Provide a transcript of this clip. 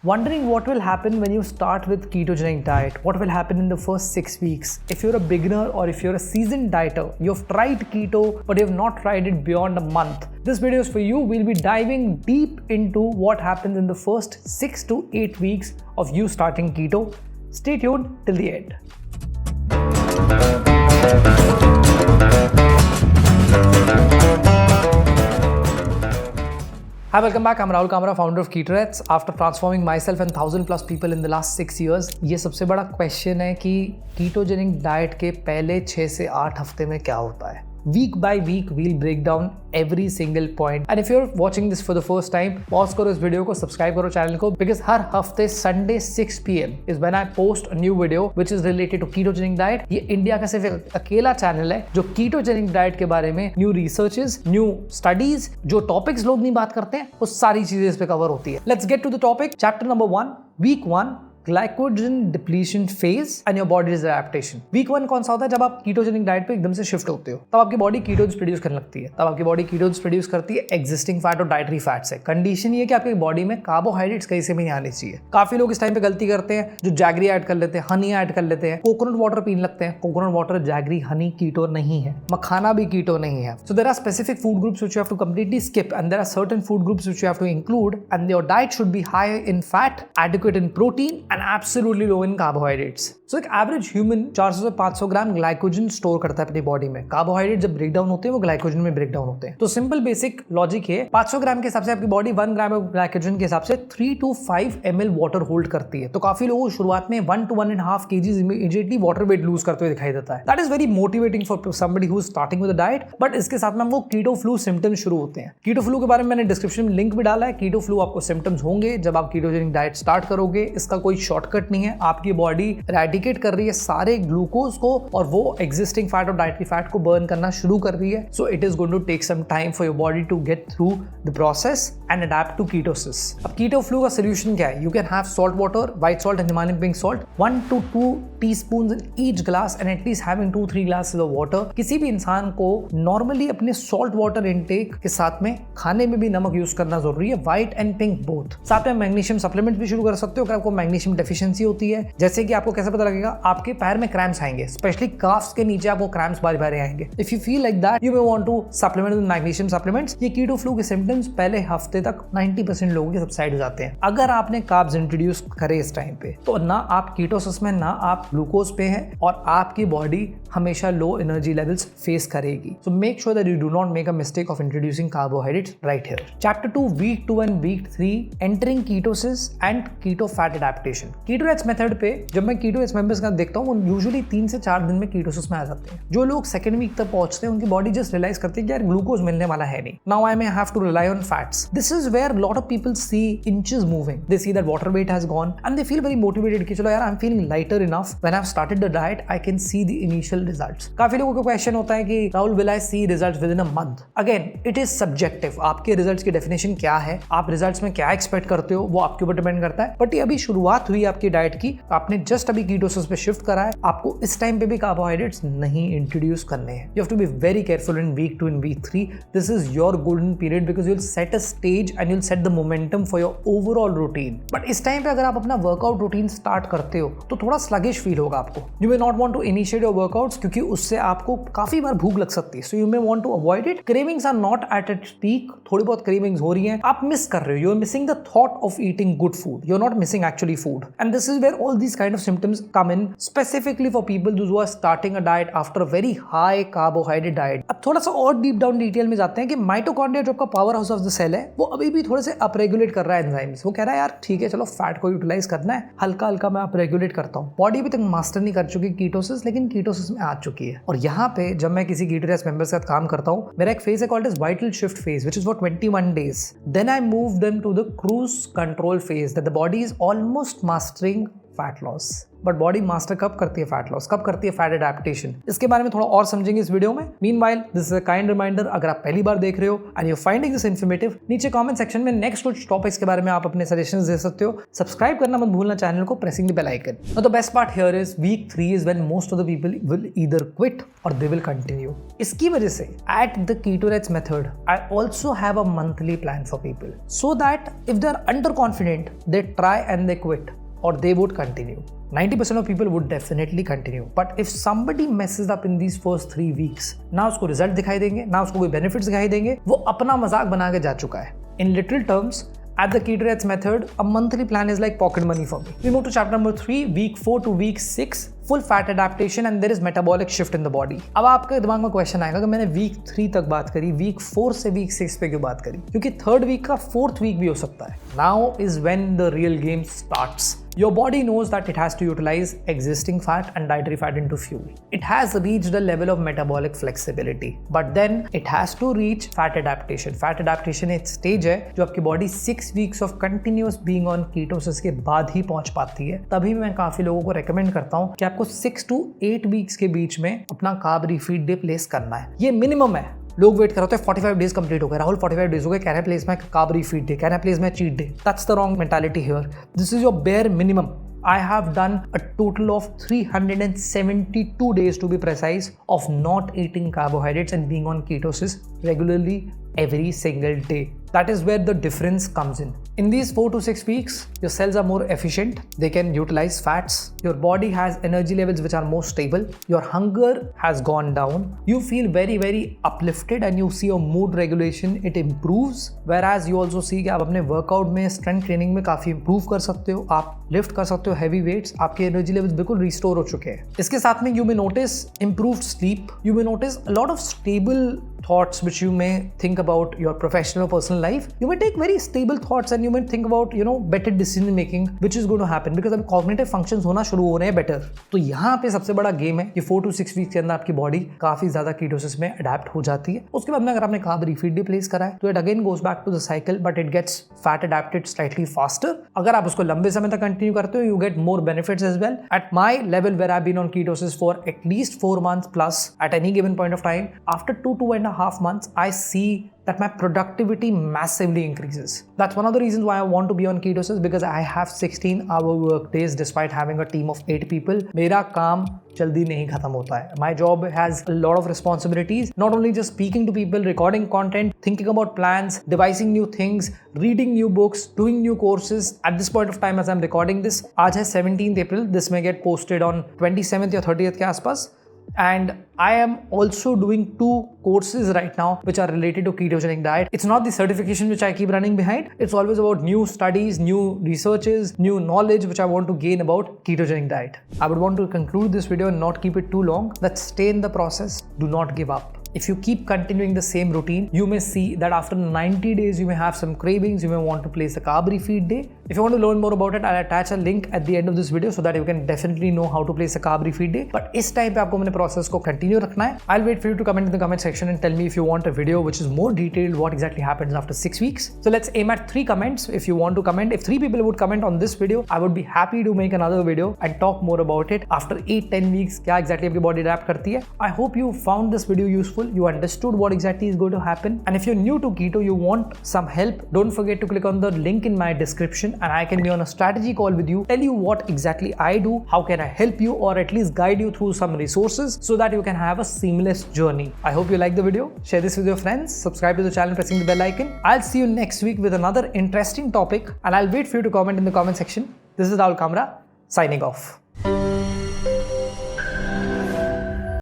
Wondering what will happen when you start with ketogenic diet? What will happen in the first 6 weeks? If you're a beginner or if you're a seasoned dieter, you've tried keto but you've not tried it beyond a month, this video is for you. We'll be diving deep into what happens in the first 6 to 8 weeks of you starting keto. Stay tuned till the end. Hi, welcome back. I'm Rahul Kamra, founder of KetoRats. After transforming myself and 1,000+ people in the last 6 years, ये सबसे बड़ा question है कि ketogenic diet के पहले 6 से 8 हफ्ते में क्या होता है. Week by week, we'll break down every single point. And if you're watching this for the first time, pause करो इस वीडियो को, सब्सक्राइब करो चैनल को, because हर हफ्ते Sunday 6 PM is when I post a new video which is related to ketogenic diet. ये India का सिर्फ एक अकेला चैनल है जो ketogenic diet के बारे में न्यू रिसर्चेस, न्यू स्टडीज, जो टॉपिक्स लोग नहीं बात करते हैं, वो सारी चीजें इस पे कवर होती है. Let's get to the topic. Chapter number 1, week 1. Glycogen depletion phase and your body's adaptation. Week 1 कौन सा होता है? जब आप कीटोजेनिक डाइट पे एकदम से शिफ्ट होते हो, तब आपकी बॉडी कीटोन्स प्रोड्यूस करने लगती है. तब आपकी बॉडी कीटोन्स प्रोड्यूस करती है एग्जिस्टिंग फैट और डाइटरी फैट से. कंडीशन ये कि आपकी बॉडी में कार्बोहाइड्रेट्स कहीं से भी नहीं आने चाहिए. काफी लोग इस टाइम पे गलती करते हैं, जो जैगरी ऐड कर लेते हैं, हनी ऐड कर लेते हैं, कोकोनट वाटर पीने लगते हैं. Coconut water, jaggery, honey keto नहीं है. मखाना भी कीटो नहीं है. So there are specific food groups which you have to completely skip and there are certain food groups which you have to include and your diet should be high in fat, adequate in protein and absolutely in carbohydrates. So एक average human 400 से 500 ग्राम glycogen store करता है अपनी body में. Carbohydrate जब break down होते हैं वो ग्लाइकोजन में ब्रेक डाउन होते हैं. तो सिंपल बेसिक लॉजिक है, 500 ग्राम के हिसाब से आपकी बॉडी 1 ग्राम ग्लाइकोजन के हिसाब से 3 to 5 ml वाटर होल्ड करती है. तो काफी लोगों को शुरुआत में 1 to 1.5 kg immediately water weight lose करते हुए दिखाई देता है. That is very motivating for somebody who is starting with the diet. But इसके साथ में हमको कीटो फ्लू सिम्टम्स शुरू होते हैं. कीटो फ्लू के बारे में मैंने डिस्क्रिप्शन में लिंक भी डाला है. कीटो फ्लू आपको सिम्टम्स होंगे जब आप कीटोजेनिक डाइट स्टार्ट करोगे. इसका कोई शॉर्टकट नहीं है. आपकी बॉडी एरेडिकेट कर रही है सारे ग्लूकोज को और वो एग्जिस्टिंग फैट और डाइटरी फैट को बर्न करना शुरू कर रही है. So it is going to take some time for your body to get through the process and adapt to ketosis. अब कीटो फ्लू का सोल्यूशन क्या है? You can have salt water, white salt and Himalayan pink salt, 1 to 2 teaspoons in each glass and at least having 2-3 glasses of water. किसी भी इंसान को normally अपने salt water intake के साथ में खाने में भी नमक यूज करना जरूरी है, व्हाइट एंड पिंक बोथ. साथ में मैग्नीशियम सप्लीमेंट भी शुरू कर सकते हो अगर आपको मैग्नीशियम डेफिशिएंसी होती है. जैसे कि आपको कैसे पता लगेगा? आपके पैर में क्रैम्प्स आएंगे, स्पेशली काफ्स के नीचे आपको क्रैम्प्स बारी बारी आएंगे. If you feel like that, you may want to supplement with magnesium supplements. ये कीटो फ्लू के सिम्टम्स पहले हफ्ते तक 90% लोगों के सबसाइड हो जाते हैं. अगर आपने कार्ब्स इंट्रोड्यूस करे इस टाइम पे, तो ना आप कीटोसिस में, ना आप ग्लूकोज पे हैं और आपकी बॉडी हमेशा लो एनर्जी लेवल्स फेस करेगी. So make sure that you do not make a mistake of introducing carbohydrates right here. Chapter 2, week 2 and week 3, entering ketosis and keto fat adaptation. KetoRats method पे जब मैं KetoRats members का देखता हूँ, वो usually 3 से 4 दिन में कीटोसिस में आ जाते हैं. जो लोग सेकंड वीक तक पहुंचते हैं, उनकी बॉडी जस्ट रियलाइज करती है कि यार ग्लूकोज मिलने वाला है नहीं. Now I may have to rely on fats. This is where lot of people see inches moving. They see that water weight has gone and they feel very motivated कि चलो यार, I am feeling lighter enough. When I have started the diet, I can see the initial results. काफी लोगों को question होता है कि Rahul, will I see results within a month? Again, it is subjective. आपके रिजल्ट्स की definition क्या है, आप रिजल्ट्स में क्या एक्सपेक्ट करते हो, वो आपके ऊपर डिपेंड करता है. बट ये अभी शुरुआत हुई आपकी डाइट की, आपने जस्ट अभी कीटोसिस पे शिफ्ट करा है. आपको इस टाइम पे भी कार्बोहाइड्रेट्स नहीं इंट्रोड्यूस करने हैं. You have to be very careful in week 2 and week 3. This is your golden period because you will set a stage and you will set the momentum for your overall routine. But इस time पे अगर आप अपना workout routine start करते हो तो थोड़ा sluggish feel होगा आपको. You may not want to initiate your workouts क्योंकि उससे आपको काफी बार भूख लग सकती है. So you may want to avoid it. Cravings are not at its peak. थोड़ी बहुत क्रेविंग्स हो रही हैं, आप मिस कर रहे हो. You are missing the thought of eating good food. You are not missing actually food. And this is where all these kind of symptoms come in, specifically for people who are starting a diet after a very high carbohydrate diet. अब थोड़ा सा और deep down detail में जाते हैं कि mitochondria जो आपका power house of the cell है, वो अभी भी थोड़े से अपरेगुलेट कर रहा है एंजाइम्स. वो कह रहा है यार ठीक है, चलो फैट को यूटिलाइज करना है, हल्का हल्का मैं अपरेगुलेट करता हूँ. बॉडी अभी तक मास्टर नहीं कर चुकी कीटोसिस, लेकिन कीटोसिस में आ चुकी है. और यहाँ पे जब मैं किसी KetoRats मेंबर्स के साथ काम करता हूँ, मेरा एक फेज है called as vital shift phase, which is for 21 days. Then I move them to the cruise control phase, that the body is almost mastering fat loss. But body master कब करती है फैट लॉस, कब करती है fat adaptation, इसके बारे में थोड़ा और समझेंगे इस वीडियो में। Meanwhile this is a kind reminder, अगर आप पहली बार देख रहे हो and you finding this informative, नीचे कमेंट सेक्शन में नेक्स्ट कुछ टॉपिक्स के बारे में आप अपने सजेशंस दे सकते हो। सब्सक्राइब करना मत भूलना चैनल को, pressing the bell icon. Now the best part here is week 3 is when most of the people will either quit or they will continue. इसकी वजह से at the ketorates method I also have a monthly plan for people so that if they are under confident they try and they quit or they would continue. 90% of people would definitely continue. But if somebody messes up in these first 3 weeks, ना उसको result दिखाई देंगे, ना उसको कोई benefits दिखाई देंगे, वो अपना मजाक बना के जा चुका है। In literal terms, at the Keto method, a monthly plan is like pocket money for me. We move to chapter number 3, week 4 to week 6, full fat adaptation and there is metabolic shift in the body. अब आपके दिमाग में question आएगा कि मैंने week 3 तक बात करी, वीक 4 से वीक 6 पे क्यों बात करी? क्योंकि थर्ड वीक का फोर्थ वीक भी हो सकता है। Now is when the real game starts. Your body knows that it has to utilize existing fat and dietary fat into fuel. It has reached a level of metabolic flexibility, but then it has to reach fat adaptation. Fat adaptation एक stage है जो आपकी body 6 weeks of continuous being on ketosis के बाद ही पहुंच पाती है। तभी मैं काफी लोगों को recommend करता हूँ कि आपको 6 to 8 weeks के बीच में अपना carb refeed day place करना है। ये मिनिमम है। लोग वेट कर रहे होते हैं 45 डेज कंप्लीट हो गए, राहुल 45 डेज हो गए, can I place my carb refeed day, can I place my cheat day? That's the wrong mentality here. This is your bare minimum. I have done a total of 372 days to be precise of not eating carbohydrates and being on ketosis regularly every single day. That is where the difference comes in. In these 4 to 6 weeks, your cells are more efficient. They can utilize fats. Your body has energy levels which are more stable. Your hunger has gone down. You feel very, very uplifted and you see your mood regulation, it improves. Whereas you also see कि आप अपने workout में, strength training में काफ़ी improve कर सकते हो, आप lift कर सकते हो heavy weights, आपके energy levels बिल्कुल restore हो चुके हैं। इसके साथ में you may notice improved sleep. You may notice a lot of stable thoughts which you may think about your professional or personal life. You may take very stable thoughts and you may think about better decision making which is going to happen because अब cognitive functions होना शुरू हो रहे हैं better. तो यहाँ पे सबसे बड़ा गेम है कि 4 to 6 weeks के अंदर आपकी बॉडी काफी ज्यादा कीटोसिस में अडेप्ट हो जाती है। उसके बाद में अगर आपने कार्ब रिफीड डे प्लेस करा है तो it again goes back to the cycle but it gets fat adapted slightly faster. अगर आप उसको लंबे समय तक कंटिन्यू करते हो you get more benefits as well. At my level where I been on ketosis for at least 4 months plus at any given point of time, after 2.5 months I see that my productivity massively increases. That's one of the reasons why I want to be on ketosis because I have 16-hour work days despite having a team of 8 people. मेरा काम जल्दी नहीं खत्म होता है। My job has a lot of responsibilities, not only just speaking to people, recording content, thinking about plans, devising new things, reading new books, doing new courses. At this point of time as I'm recording this, आज है 17th April, this may get posted on 27th या 30th के आसपास। And I am also doing 2 courses right now which are related to ketogenic diet. It's not the certification which I keep running behind. It's always about new studies, new researches, new knowledge which I want to gain about ketogenic diet. I would want to conclude this video and not keep it too long. Let's stay in the process. Do not give up. If you keep continuing the same routine, you may see that after 90 days, you may have some cravings. You may want to place a carb refeed day. If you want to learn more about it, I'll attach a link at the end of this video so that you can definitely know how to place a carb refeed day. But इस time पे आपको अपने process को continue रखना है. I'll wait for you to comment in the comment section and tell me if you want a video which is more detailed what exactly happens after 6 weeks. So let's aim at 3 comments if you want to comment. If 3 people would comment on this video, I would be happy to make another video and talk more about it. After 8-10 weeks, क्या exactly आपकी body adapt करती है. I hope you found this video useful. You understood what exactly is going to happen. And if you're new to keto, you want some help, don't forget to click on the link in my description and I can be on a strategy call with you, tell you what exactly I do, how can I help you or at least guide you through some resources so that you can have a seamless journey. I hope you like the video. Share this with your friends. Subscribe to the channel pressing the bell icon. I'll see you next week with another interesting topic and I'll wait for you to comment in the comment section. This is Rahul Kamra signing off.